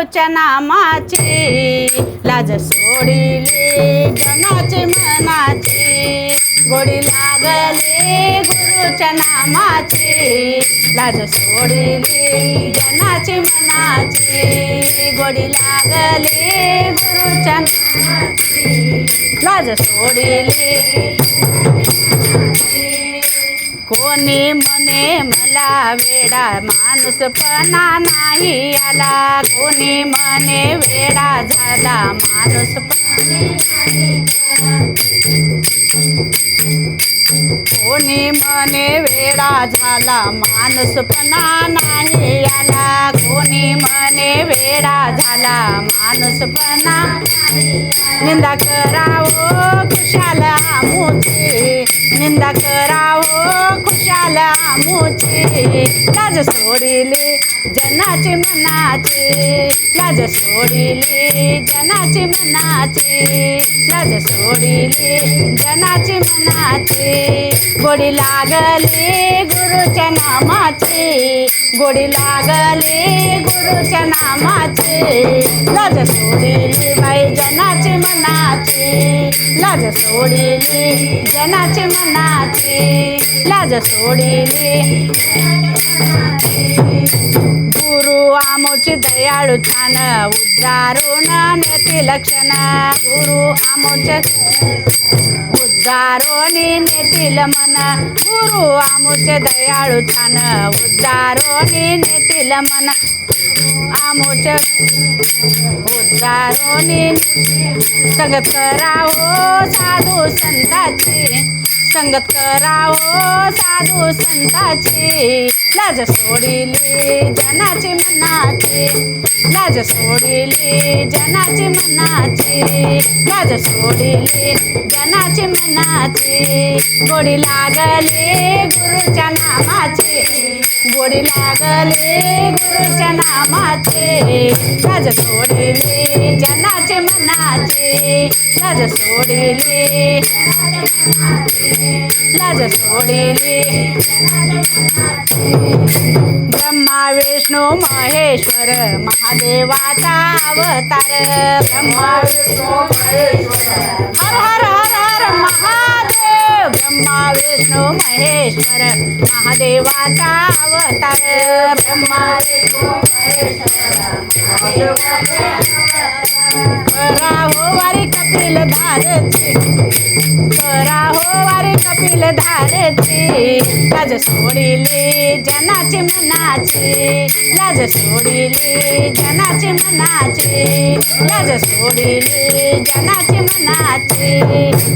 गुरुच्या नामाची, लाज सोडिली जनाची मनाची, गोडी लागली गुरुच्या नामाची, लाज सोडिली जनाची मनाची, गोडी लागली गुरुच्या नामाची, लाज सोडिली। कोणी म्हणे मला वेडा माणूसपणा नाही आला, कोणी म्हणे वेडा झाला माणूसपणा नाही आला, कोणी म्हणे वेडा झाला माणूसपणा नाही आला, कोणी म्हणे वेडा झाला माणूसपणा नाही आला। निंदा करावो खुशाल आमुची, निंदा करावो खुशाल आमुची, लाज सोडिली जनाची मनाची, लाज सोडिली जनाची मनाची, लाज सोडिली जनाची मनाची, गोडी लागली गुरुच्या नामाची, गोडी लागली गुरुच्या नामाची, लाज सोडिली बाई जनाची मनाची, लाज सोडिली जनाची मनाची, लाज सोडिली। गुरु आमोची दयाळू छान उद्धारून नेती लक्षण, गुरु आमोचे उद्धारून नेतील मन, गुरु आमोचे दयाळू छान उद्धारून नेतील मन, आमोचे उद्धारून संगत करावो साधू संताची, संगत करावो साधू संताची, लाज सोडिली जनाची मनाची, लाज सोडिली जनाची मनाची, लाज सोडिली जनाची मनाची, गोडी लागली गुरुच्या नामाची, गोडी लागली गुरुच्या नामाची, लाज सोडिली जनाची मनाची, लाज सोडिली लाज सोडिली। ब्रह्मा विष्णू महेश्वर महादेवाचा अवतार, ब्रह्मा विष्णू महेश्वर हर हर हर हर महादेव, ब्रह्मा विष्णू महेश्वर महादेवाचा अवतार, ब्रह्मा विष्णू महेश्वर कराहो वारी कपिल धारची, कराहो वारी कपिल धारची, लाज सोडिली जनाची मनाची, लाज सोडिली जनाची मनाची, लाज सोडिली जनाची मनाची,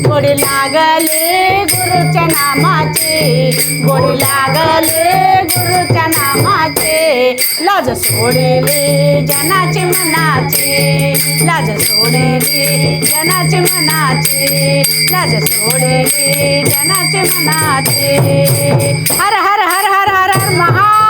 गोडी लागली गुरुच्या नामाची, गोडी लागली गुरुच्या नामाची, लाज सोडिली जनाची मनाची, लाज सोडिली जनाची मनाची, लाज सोडिली जनाची मनाची। हर हर हर हर हर हर महा